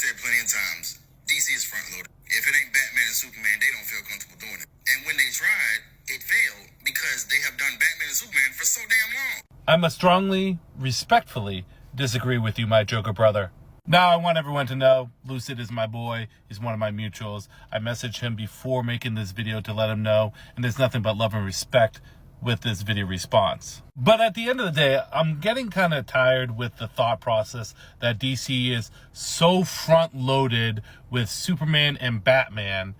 said plenty of times, DC is front loaded. If it ain't Batman and Superman, they don't feel comfortable doing it. And when they tried, it failed because they have done Batman and Superman for so damn long. I must strongly, respectfully disagree with you, my Joker brother. Now, I want everyone to know, Lucid is my boy. He's one of my mutuals. I messaged him before making this video to let him know, and there's nothing but love and respect with this video response. But at the end of the day, I'm getting kind of tired with the thought process that DC is so front-loaded with Superman and Batman,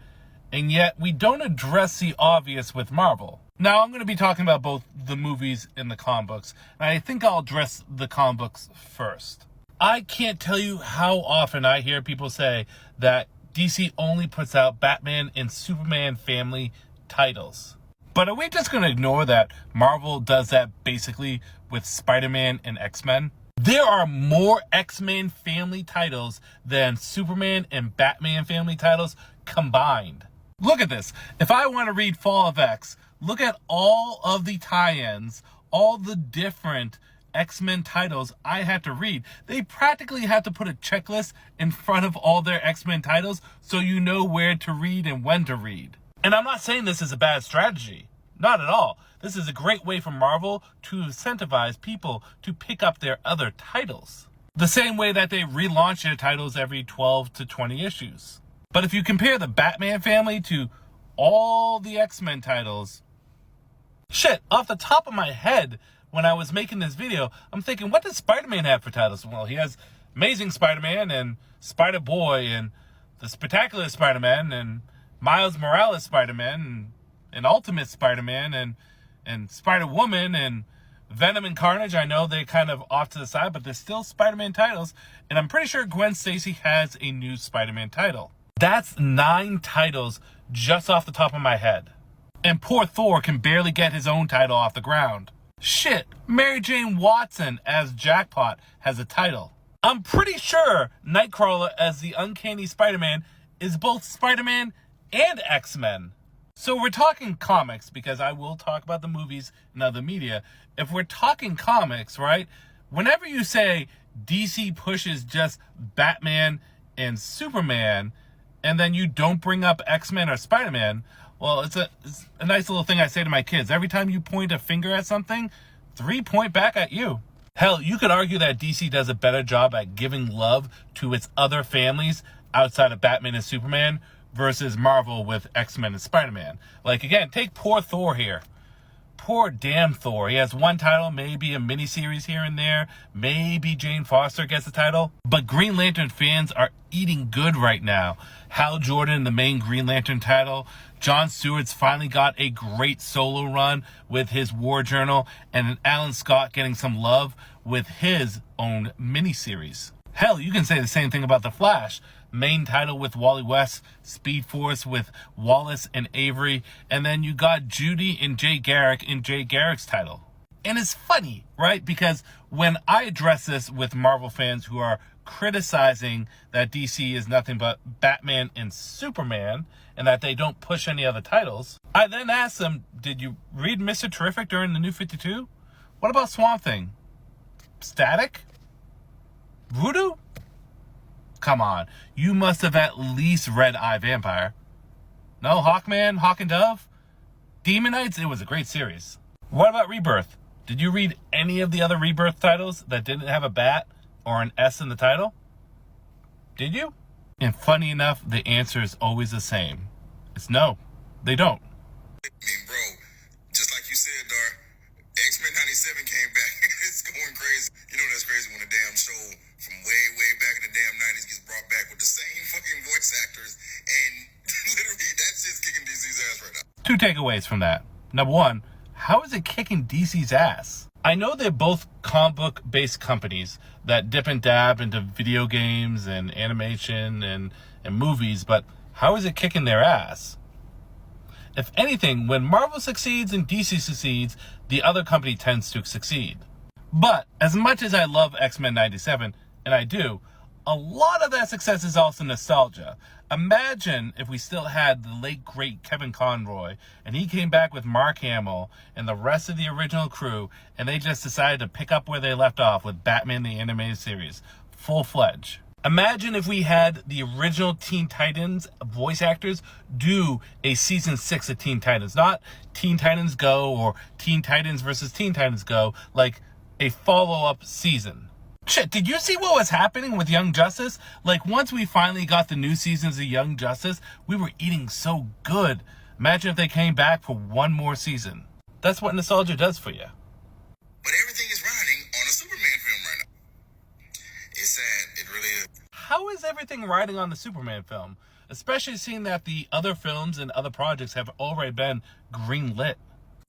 and yet we don't address the obvious with Marvel. Now, I'm going to be talking about both the movies and the comic books, and I think I'll address the comic books first. I can't tell you how often I hear people say that DC only puts out Batman and Superman family titles. But are we just going to ignore that Marvel does that basically with Spider-Man and X-Men? There are more X-Men family titles than Superman and Batman family titles combined. Look at this. If I want to read Fall of X, look at all of the tie-ins, all the different X-Men titles I had to read. They practically have to put a checklist in front of all their X-Men titles so you know where to read and when to read. And I'm not saying this is a bad strategy. Not at all. This is a great way for Marvel to incentivize people to pick up their other titles. The same way that they relaunch their titles every 12 to 20 issues. But if you compare the Batman family to all the X-Men titles, shit, off the top of my head, when I was making this video, I'm thinking, what does Spider-Man have for titles? Well, he has Amazing Spider-Man and Spider-Boy and the Spectacular Spider-Man and Miles Morales Spider-Man and Ultimate Spider-Man and Spider-Woman and Venom and Carnage. I know they're kind of off to the side, but they're still Spider-Man titles. And I'm pretty sure Gwen Stacy has a new Spider-Man title. That's 9 titles just off the top of my head. And poor Thor can barely get his own title off the ground. Shit, Mary Jane Watson as Jackpot has a title. I'm pretty sure Nightcrawler as the Uncanny Spider-Man is both Spider-Man and X-Men. So we're talking comics, because I will talk about the movies and other media. If we're talking comics, right, whenever you say DC pushes just Batman and Superman, and then you don't bring up X-Men or Spider-Man, well, it's a nice little thing I say to my kids. Every time you point a finger at something, 3 point back at you. Hell, you could argue that DC does a better job at giving love to its other families outside of Batman and Superman versus Marvel with X-Men and Spider-Man. Like, again, take poor Thor here. Poor damn Thor. He has one title, maybe a miniseries here and there. Maybe Jane Foster gets the title. But Green Lantern fans are eating good right now. Hal Jordan, the main Green Lantern title. John Stewart's finally got a great solo run with his War Journal. And Alan Scott getting some love with his own miniseries. Hell, you can say the same thing about The Flash. Main title with Wally West, Speed Force with Wallace and Avery, and then you got Judy and Jay Garrick in Jay Garrick's title. And it's funny, right? Because when I address this with Marvel fans who are criticizing that DC is nothing but Batman and Superman, and that they don't push any other titles, I then ask them, did you read Mr. Terrific during the New 52? What about Swamp Thing? Static? Voodoo? Come on, you must have at least read I, Vampire. No, Hawkman, Hawk and Dove? Demonites? It was a great series. What about Rebirth? Did you read any of the other Rebirth titles that didn't have a bat or an S in the title? Did you? And funny enough, the answer is always the same. It's no, they don't. I mean, bro, just like you said, Dar, X-Men 97 came back. It's going crazy. You know that's crazy when a damn show from way back in the damn 90s gets brought back with the same fucking voice actors, and literally that shit's kicking DC's ass right now. 2 takeaways from that. Number 1, how is it kicking DC's ass? I know they're both comic book based companies that dip and dab into video games and animation and movies, but how is it kicking their ass? If anything, when Marvel succeeds and DC succeeds, the other company tends to succeed. But as much as I love X-Men 97, and I do, a lot of that success is also nostalgia. Imagine if we still had the late, great Kevin Conroy, and he came back with Mark Hamill and the rest of the original crew, and they just decided to pick up where they left off with Batman the Animated Series, full-fledged. Imagine if we had the original Teen Titans voice actors do a season 6 of Teen Titans. Not Teen Titans Go or Teen Titans versus Teen Titans Go, like a follow-up season. Shit, did you see what was happening with Young Justice? Like, once we finally got the new seasons of Young Justice, we were eating so good. Imagine if they came back for one more season. That's what nostalgia does for you. But everything is riding on a Superman film right now. It's sad. It really is. How is everything riding on the Superman film? Especially seeing that the other films and other projects have already been greenlit.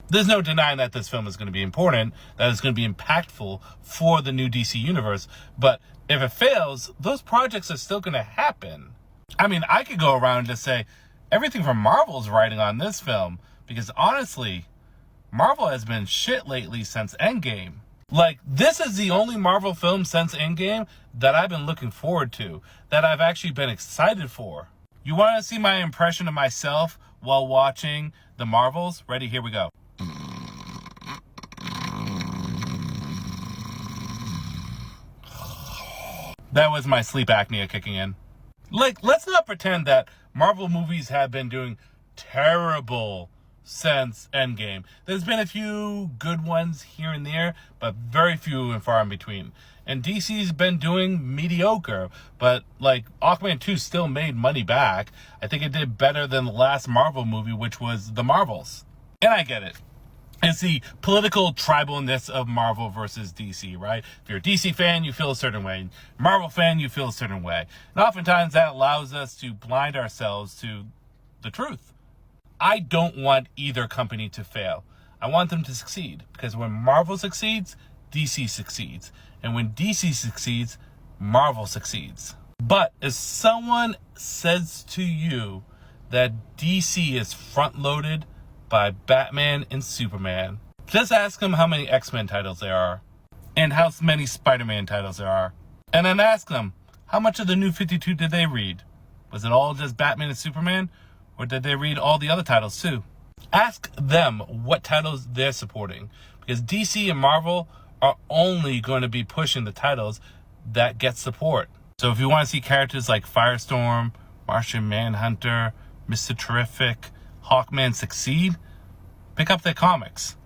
There's no denying that this film is going to be important, that it's going to be impactful for the new DC universe. But if it fails, those projects are still going to happen. I mean, I could go around and just say, everything from Marvel is riding on this film. Because honestly, Marvel has been shit lately since Endgame. Like, this is the only Marvel film since Endgame that I've been looking forward to, that I've actually been excited for. You want to see my impression of myself while watching the Marvels? Ready? Here we go. That was my sleep apnea kicking in. Like, let's not pretend that Marvel movies have been doing terrible since Endgame. There's been a few good ones here and there, but very few and far in between. And DC's been doing mediocre, but like Aquaman 2 still made money back. I think it did better than the last Marvel movie, which was The Marvels. And I get it. It's the political tribalness of Marvel versus DC, right? If you're a DC fan, you feel a certain way. Marvel fan, you feel a certain way. And oftentimes that allows us to blind ourselves to the truth. I don't want either company to fail. I want them to succeed. Because when Marvel succeeds, DC succeeds. And when DC succeeds, Marvel succeeds. But if someone says to you that DC is front-loaded by Batman and Superman, just ask them how many X-Men titles there are and how many Spider-Man titles there are. And then ask them, how much of the New 52 did they read? Was it all just Batman and Superman? Or did they read all the other titles too? Ask them what titles they're supporting. Because DC and Marvel are only going to be pushing the titles that get support. So if you want to see characters like Firestorm, Martian Manhunter, Mr. Terrific, Hawkman succeed, pick up their comics.